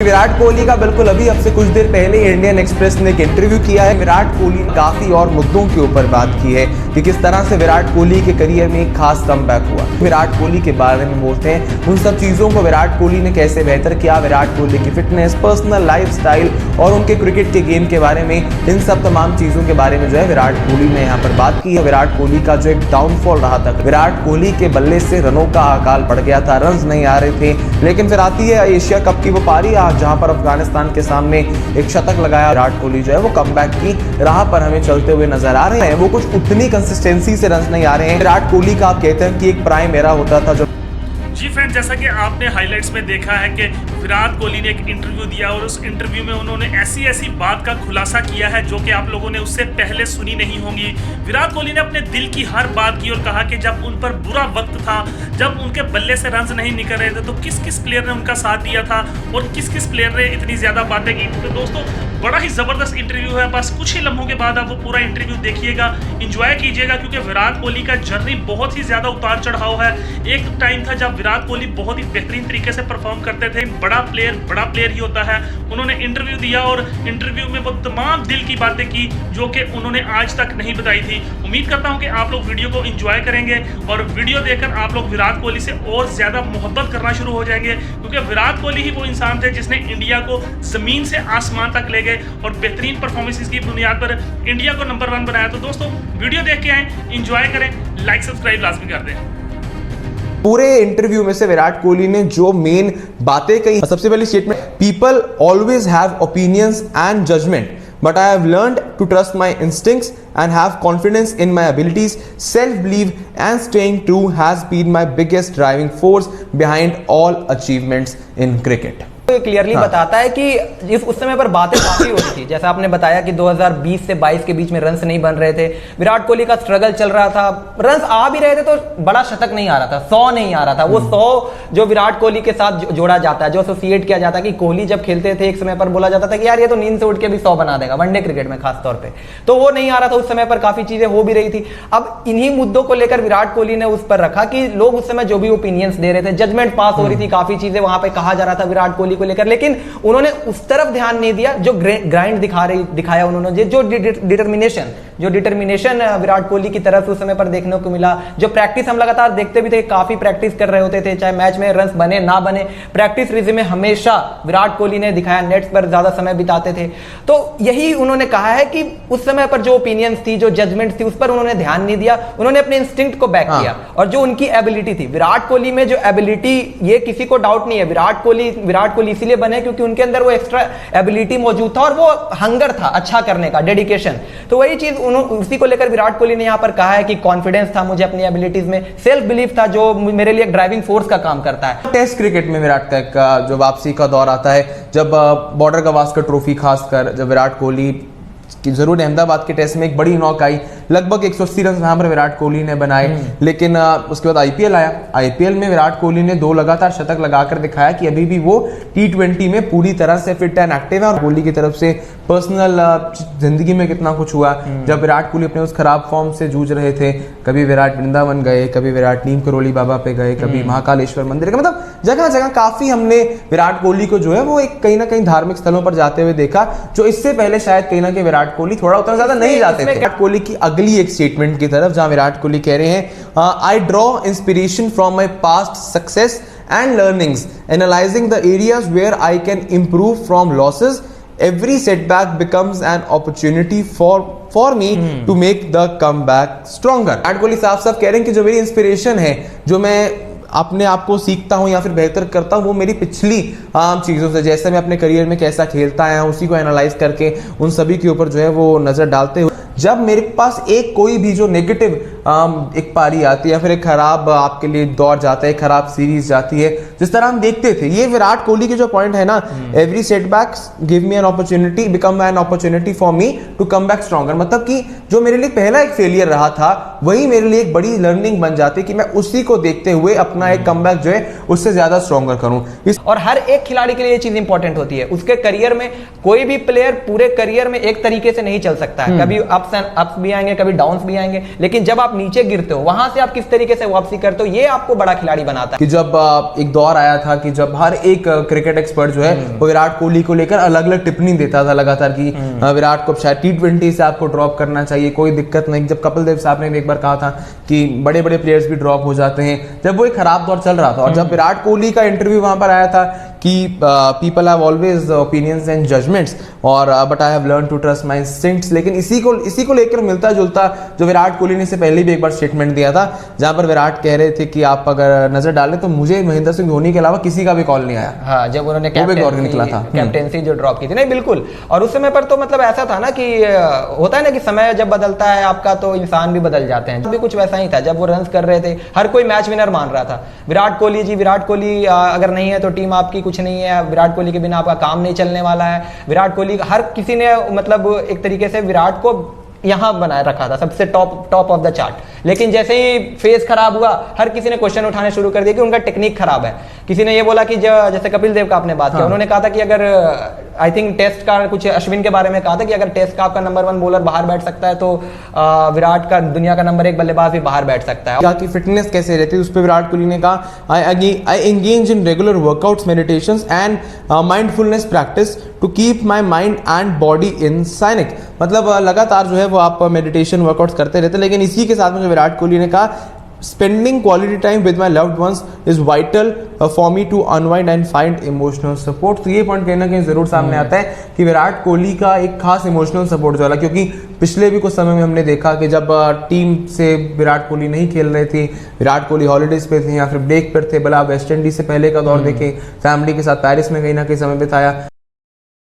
विराट कोहली का बिल्कुल अभी अब से कुछ देर पहले इंडियन एक्सप्रेस ने एक इंटरव्यू किया है। विराट कोहली ने काफी और मुद्दों के ऊपर बात की है कि किस तरह से विराट कोहली के करियर में एक खास कमबैक हुआ। विराट कोहली के बारे में बोलते हैं, उन सब चीजों को विराट कोहली ने कैसे बेहतर किया, विराट कोहली की फिटनेस, पर्सनल लाइफस्टाइल और उनके क्रिकेट के गेम के बारे में, इन सब तमाम चीजों के बारे में जो है विराट कोहली ने यहाँ पर बात की है। विराट कोहली का जो एक डाउनफॉल रहा था, विराट कोहली के बल्ले से रनों का अकाल पड़ गया था, रन्स नहीं आ रहे थे, लेकिन फिर आती है एशिया कप की वो पारी जहां पर अफगानिस्तान के सामने एक शतक लगाया। विराट कोहली जो है वो कमबैक की राह पर हमें चलते हुए नजर आ रहे हैं। वो कुछ उतनी कंसिस्टेंसी से रन्स नहीं आ रहे हैं। विराट कोहली का आप कहते हैं कि एक प्राइम एरा होता था जो जी फ्रेंड, जैसा कि आपने हाइलाइट्स में देखा है कि विराट कोहली ने एक इंटरव्यू दिया और उस इंटरव्यू में उन्होंने ऐसी बात का खुलासा किया है जो कि आप लोगों ने उससे पहले सुनी नहीं होंगी। विराट कोहली ने अपने दिल की हर बात की और कहा कि जब उन पर बुरा वक्त था, जब उनके बल्ले से रन्स नहीं निकल रहे थे, तो किस किस प्लेयर ने उनका साथ दिया था और किस किस प्लेयर ने इतनी ज़्यादा बातें की। तो दोस्तों, बड़ा ही ज़बरदस्त इंटरव्यू है। बस कुछ ही लम्हों के बाद आप वो पूरा इंटरव्यू देखिएगा, इंजॉय कीजिएगा, क्योंकि विराट कोहली का जर्नी बहुत ही ज़्यादा उतार चढ़ाव है। एक टाइम था जब विराट कोहली बहुत ही बेहतरीन तरीके से परफॉर्म करते थे। बड़ा प्लेयर ही होता है। उन्होंने इंटरव्यू दिया और इंटरव्यू में वो तमाम दिल की बातें की जो कि उन्होंने आज तक नहीं बताई थी। उम्मीद करता हूं कि आप लोग वीडियो को एंजॉय करेंगे और वीडियो देखकर आप लोग विराट कोहली से और ज़्यादा मोहब्बत करना शुरू हो जाएंगे, क्योंकि विराट कोहली ही वो इंसान थे जिसने इंडिया को ज़मीन से आसमान तक ले गए और बेहतरीन परफॉर्मेंसेस की बुनियाद पर इंडिया को नंबर 1 बनाया। तो दोस्तों, वीडियो देख के आए, एंजॉय करें, लाइक सब्सक्राइब लाजमी कर दें। पूरे इंटरव्यू में से विराट कोहली ने जो मेन बातें कही, सबसे पहली statement, people always have opinions and judgement, but I have learned to trust my instincts and have confidence in my abilities. Self-belief and staying true has been my biggest driving force behind all achievements in cricket. Clearly बताता है कि उस समय पर बातें काफी हो रही थी। जैसा आपने बताया कि 2020 से 22 के बीच में रन्स नहीं बन रहे थे, विराट कोहली का स्ट्रगल चल रहा था, रन्स आ भी रहे थे तो बड़ा शतक नहीं आ रहा था, 100 नहीं आ रहा था। वो 100 जो विराट कोहली के साथ जोड़ा जाता है, जो एसोसिएट किया जाता है कि कोहली जब खेलते थे एक समय पर बोला जाता था कि यार ये तो नींद से उठ के भी 100 बना देगा, वनडे क्रिकेट में खास तौर पर, तो वो नहीं आ रहा था। उस समय पर काफी चीजें हो भी रही थी। अब इन्हीं मुद्दों को लेकर विराट कोहली ने उस पर रखा कि लोग उस समय जो भी ओपिनियंस दे रहे थे, जजमेंट पास हो रही थी, काफी चीजें वहां पर कहा जा रहा था विराट कोहली को लेकर, लेकिन उन्होंने उस तरफ ध्यान नहीं दिया जो ग्राइंड दिखाया उन्होंने, जो डिटर्मिनेशन विराट कोहली की तरफ उस समय पर देखने को मिला। जो प्रैक्टिस हम लगातार देखते भी थे, काफी प्रैक्टिस कर रहे होते थे, चाहे मैच में रन्स बने ना बने, प्रैक्टिस रिजिम में हमेशा विराट कोहली ने दिखाया, नेट्स पर ज्यादा समय बिताते थे। तो यही उन्होंने कहा है कि उस समय पर जो ओपिनियंस थी, जो जजमेंट थी, उस पर उन्होंने ध्यान नहीं दिया, उन्होंने अपने इंस्टिंक्ट को बैक किया। और जो उनकी एबिलिटी थी, विराट कोहली में जो एबिलिटी, ये किसी को डाउट नहीं है, विराट कोहली इसीलिए बने क्योंकि उनके अंदर वो एक्स्ट्रा एबिलिटी मौजूद था और वो हंगर था अच्छा करने का, डेडिकेशन। तो वही चीज उसी को लेकर विराट कोहली ने यहां पर कहा है कि कॉन्फिडेंस था मुझे अपनी एबिलिटीज में, सेल्फ बिलीफ था जो मेरे लिए एक ड्राइविंग फोर्स का काम करता है। टेस्ट क्रिकेट में विराट का जो वापसी का दौर आता है, जब बॉर्डर गवास्कर ट्रॉफी, खासकर जब विराट कोहली की जरूर अहमदाबाद के टेस्ट में एक बड़ी नॉक आई, लगभग 180 रन वहां पर विराट कोहली ने बनाए, लेकिन उसके बाद आईपीएल आया। आईपीएल में विराट कोहली ने 2 लगातार शतक लगाकर दिखाया कि अभी भी वो T20 में पूरी तरह से फिट एंड एक्टिव है। और कोहली की तरफ से पर्सनल जिंदगी में कितना कुछ हुआ, जब विराट कोहली अपने उस खराब फॉर्म से जूझ रहे थे, कभी विराट वृंदावन गए, कभी विराट नीम करोली बाबा पे गए, कभी महाकालेश्वर मंदिर, मतलब जगह जगह काफी हमने विराट कोहली को जो है वो एक कहीं ना कहीं धार्मिक स्थलों पर जाते हुए देखा, जो इससे पहले शायद कहीं ना कहीं विराट कोहली थोड़ा उतना ज्यादा नहीं जाते थे। विराट कोहली की अगली एक स्टेटमेंट की तरफ, जहां विराट कोहली कह रहे हैं, I draw inspiration from my past success and learnings, analysing the areas where I can improve from losses, every setback becomes an opportunity for me to make the comeback stronger। Virat Kohli साफ साफ कह रहे हैं कि जो मेरी इंस्पिरेशन है, जो मैं अपने आप को सीखता हूं या फिर बेहतर करता हूं, वो मेरी पिछली चीजों से, जैसे मैं अपने करियर में कैसा खेलता आया हूं, उसी को एनालाइज करके उन सभी के ऊपर जो है वो नजर डालते हुए, जब मेरे पास एक कोई भी जो नेगेटिव एक पारी आती है या फिर एक खराब आपके लिए दौर जाता है, खराब सीरीज जाती है, जिस तरह हम देखते थे, ये विराट कोहली के जो पॉइंट है ना, every setback give me an opportunity, become an opportunity for me to come back stronger. मतलब कि जो मेरे लिए पहला एक फेलियर रहा था, वही मेरे लिए एक बड़ी लर्निंग बन जाती कि मैं उसी को देखते हुए अपना एक कमबैक जो है उससे ज्यादा स्ट्रॉन्गर करूं। और हर एक खिलाड़ी के लिए ये चीज इंपॉर्टेंट होती है। उसके करियर में कोई भी प्लेयर पूरे करियर में एक तरीके से नहीं चल सकता है, कभी अप्स भी आएंगे, कभी डाउन्स भी आएंगे, लेकिन जब आप नीचे गिरते हो वहां से आप किस तरीके से वापसी करते हो, ये आपको बड़ा खिलाड़ी बनाता है। कि जब एक दौर आया था कि जब हर एक क्रिकेट एक्सपर्ट जो है वो विराट कोहली को लेकर अलग अलग टिप्पणी देता था लगातार कि विराट को शायद T20 से आपको ड्रॉप करना चाहिए, कोई दिक्कत नहीं। जब कपिल देव साहब ने भी एक बार कहा था कि बड़े बड़े प्लेयर्स भी ड्रॉप हो जाते हैं, जब वो एक खराब दौर चल रहा था। और जब विराट कोहली का इंटरव्यू वहां पर आया था कि people have always opinions and judgements और but I have learn to trust my instincts, लेकिन इसी को लेकर मिलता जुलता जो विराट कोहली ने इससे पहले भी एक बार स्टेटमेंट दिया था, जहां पर विराट कह रहे थे कि आप अगर नजर डालें तो मुझे महेंद्र सिंह धोनी के अलावा किसी का भी कॉल नहीं आया। हाँ, जब उन्होंने कैप्टेंसी जो ड्रॉप की थी, नहीं बिल्कुल। और उस समय पर तो मतलब ऐसा था ना कि होता है ना कि समय जब बदलता है आपका तो इंसान भी बदल जाते हैं। भी कुछ वैसा ही था, जब वो रन कर रहे थे हर कोई मैच विनर मान रहा था। विराट कोहली अगर नहीं है तो टीम आपकी कुछ नहीं है, विराट कोहली के बिना आपका काम नहीं चलने वाला है। विराट कोहली हर किसी ने मतलब एक तरीके से विराट को यहां बनाए रखा था सबसे टॉप ऑफ द चार्ट। लेकिन जैसे ही फेज खराब हुआ हर किसी ने क्वेश्चन उठाने शुरू कर दिया कि उनका टेक्निक खराब है। किसी ने ये बोला कि जैसे कपिल देव का आपने बात किया, उन्होंने कहा था कि अगर आई थिंक टेस्ट का कुछ अश्विन के बारे में कहा था कि अगर टेस्ट का आपका नंबर 1 बॉलर बाहर बैठ सकता है तो विराट का दुनिया का नंबर 1 बल्लेबाज भी बाहर बैठ सकता है। कि फिटनेस कैसे रहती है उस पर विराट कोहली ने कहा I engage in regular workouts, meditations and mindfulness practice to keep my mind and body in sync. मतलब लगातार जो है वो आप मेडिटेशन वर्कआउट्स करते रहते। लेकिन इसी के साथ में जो विराट कोहली ने कहा spending quality time with my loved ones is vital for me to unwind and find emotional support. तो ये पॉइंट कहीं ना कहीं जरूर सामने आता है कि विराट कोहली का एक खास इमोशनल सपोर्ट जो है, क्योंकि पिछले भी कुछ समय में हमने देखा कि जब टीम से विराट कोहली नहीं खेल रहे थे, विराट कोहली हॉलीडेज पे थे या फिर ब्रेक पर थे, भला वेस्ट इंडीज से पहले का दौर देखें, फैमिली के साथ पेरिस में कहीं ना कहीं समय बिताया।